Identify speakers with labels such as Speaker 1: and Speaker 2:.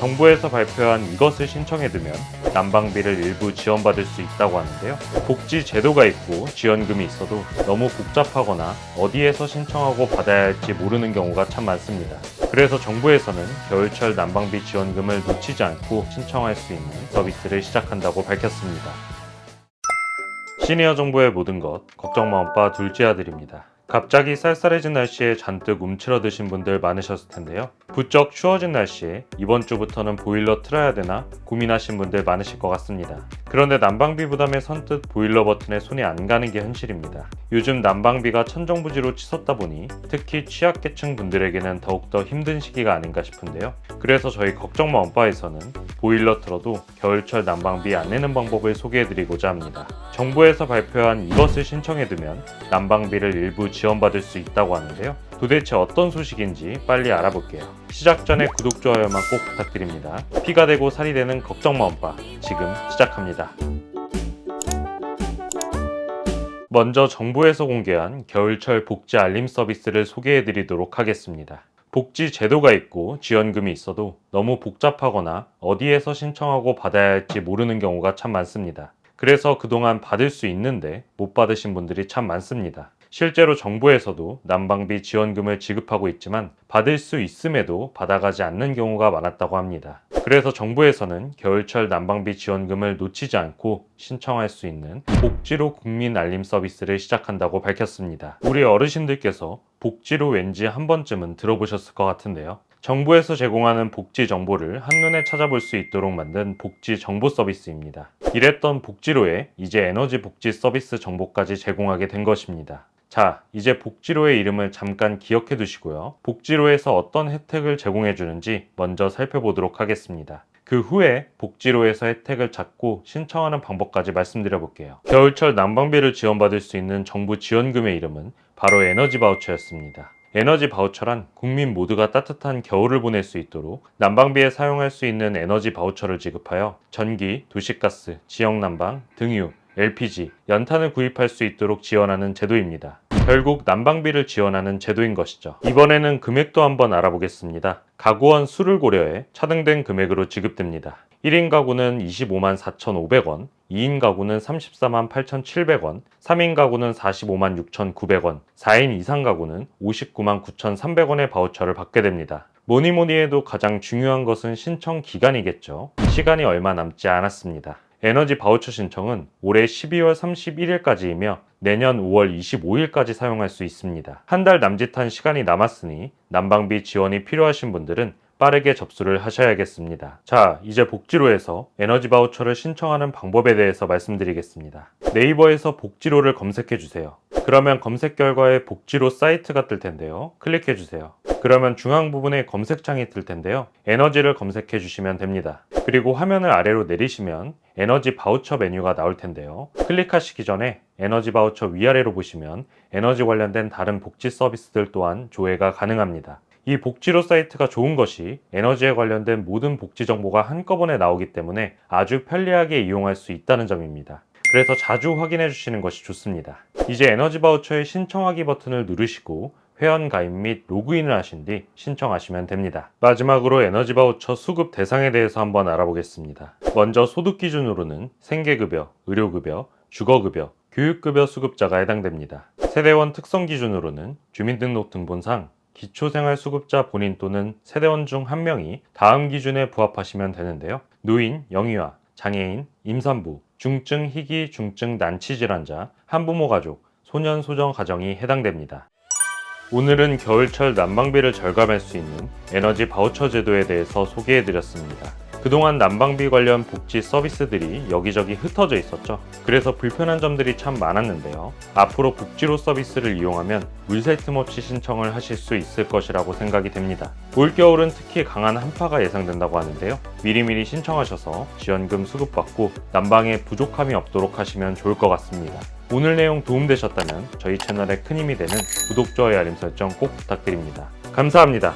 Speaker 1: 정부에서 발표한 이것을 신청해두면 난방비를 일부 지원받을 수 있다고 하는데요. 복지 제도가 있고 지원금이 있어도 너무 복잡하거나 어디에서 신청하고 받아야 할지 모르는 경우가 참 많습니다. 그래서 정부에서는 겨울철 난방비 지원금을 놓치지 않고 신청할 수 있는 서비스를 시작한다고 밝혔습니다. 시니어 정부의 모든 것, 걱정마 오빠 둘째 아들입니다. 갑자기 쌀쌀해진 날씨에 잔뜩 움츠러드신 분들 많으셨을 텐데요. 부쩍 추워진 날씨에 이번 주부터는 보일러 틀어야 되나 고민하신 분들 많으실 것 같습니다. 그런데 난방비 부담에 선뜻 보일러 버튼에 손이 안 가는 게 현실입니다. 요즘 난방비가 천정부지로 치솟다 보니 특히 취약계층 분들에게는 더욱더 힘든 시기가 아닌가 싶은데요. 그래서 저희 걱정마 엄빠에서는 보일러 틀어도 겨울철 난방비 안 내는 방법을 소개해드리고자 합니다. 정부에서 발표한 이것을 신청해두면 난방비를 일부 지원받을 수 있다고 하는데요. 도대체 어떤 소식인지 빨리 알아볼게요. 시작 전에 구독, 좋아요만 꼭 부탁드립니다. 피가 되고 살이 되는 걱정마 엄빠, 지금 시작합니다. 먼저 정부에서 공개한 겨울철 복지 알림 서비스를 소개해드리도록 하겠습니다. 복지 제도가 있고 지원금이 있어도 너무 복잡하거나 어디에서 신청하고 받아야 할지 모르는 경우가 참 많습니다. 그래서 그동안 받을 수 있는데 못 받으신 분들이 참 많습니다. 실제로 정부에서도 난방비 지원금을 지급하고 있지만 받을 수 있음에도 받아가지 않는 경우가 많았다고 합니다. 그래서 정부에서는 겨울철 난방비 지원금을 놓치지 않고 신청할 수 있는 복지로 국민 알림 서비스를 시작한다고 밝혔습니다. 우리 어르신들께서 복지로 왠지 한 번쯤은 들어보셨을 것 같은데요. 정부에서 제공하는 복지 정보를 한눈에 찾아볼 수 있도록 만든 복지 정보 서비스입니다. 이랬던 복지로에 이제 에너지 복지 서비스 정보까지 제공하게 된 것입니다. 자, 이제 복지로의 이름을 잠깐 기억해 두시고요. 복지로에서 어떤 혜택을 제공해 주는지 먼저 살펴보도록 하겠습니다. 그 후에 복지로에서 혜택을 찾고 신청하는 방법까지 말씀드려 볼게요. 겨울철 난방비를 지원받을 수 있는 정부 지원금의 이름은 바로 에너지 바우처였습니다. 에너지 바우처란 국민 모두가 따뜻한 겨울을 보낼 수 있도록 난방비에 사용할 수 있는 에너지 바우처를 지급하여 전기, 도시가스, 지역난방, 등유, LPG, 연탄을 구입할 수 있도록 지원하는 제도입니다. 결국 난방비를 지원하는 제도인 것이죠. 이번에는 금액도 한번 알아보겠습니다. 가구원 수를 고려해 차등된 금액으로 지급됩니다. 1인 가구는 25만 4,500원, 2인 가구는 34만 8,700원, 3인 가구는 45만 6,900원, 4인 이상 가구는 59만 9,300원의 바우처를 받게 됩니다. 뭐니 해도 가장 중요한 것은 신청 기간이겠죠. 시간이 얼마 남지 않았습니다. 에너지 바우처 신청은 올해 12월 31일까지이며 내년 5월 25일까지 사용할 수 있습니다. 한 달 남짓한 시간이 남았으니 난방비 지원이 필요하신 분들은 빠르게 접수를 하셔야겠습니다. 자, 이제 복지로에서 에너지 바우처를 신청하는 방법에 대해서 말씀드리겠습니다. 네이버에서 복지로를 검색해 주세요. 그러면 검색 결과에 복지로 사이트가 뜰 텐데요. 클릭해 주세요. 그러면 중앙 부분에 검색창이 뜰 텐데요. 에너지를 검색해 주시면 됩니다. 그리고 화면을 아래로 내리시면 에너지 바우처 메뉴가 나올 텐데요. 클릭하시기 전에 에너지 바우처 위아래로 보시면 에너지 관련된 다른 복지 서비스들 또한 조회가 가능합니다. 이 복지로 사이트가 좋은 것이 에너지에 관련된 모든 복지 정보가 한꺼번에 나오기 때문에 아주 편리하게 이용할 수 있다는 점입니다. 그래서 자주 확인해 주시는 것이 좋습니다. 이제 에너지 바우처의 신청하기 버튼을 누르시고 회원 가입 및 로그인을 하신 뒤 신청하시면 됩니다. 마지막으로 에너지 바우처 수급 대상에 대해서 한번 알아보겠습니다. 먼저 소득 기준으로는 생계급여, 의료급여, 주거급여, 교육급여 수급자가 해당됩니다. 세대원 특성 기준으로는 주민등록등본상 기초생활수급자 본인 또는 세대원 중 한 명이 다음 기준에 부합하시면 되는데요. 노인, 영유아, 장애인, 임산부, 중증 희귀 중증 난치질환자, 한부모 가족, 소년 소정 가정이 해당됩니다. 오늘은 겨울철 난방비를 절감할 수 있는 에너지 바우처 제도에 대해서 소개해드렸습니다. 그동안 난방비 관련 복지 서비스들이 여기저기 흩어져 있었죠. 그래서 불편한 점들이 참 많았는데요. 앞으로 복지로 서비스를 이용하면 물새 틈 없이 신청을 하실 수 있을 것이라고 생각이 됩니다. 올겨울은 특히 강한 한파가 예상된다고 하는데요. 미리미리 신청하셔서 지원금 수급받고 난방에 부족함이 없도록 하시면 좋을 것 같습니다. 오늘 내용 도움되셨다면 저희 채널에 큰 힘이 되는 구독, 좋아요, 알림 설정 꼭 부탁드립니다. 감사합니다.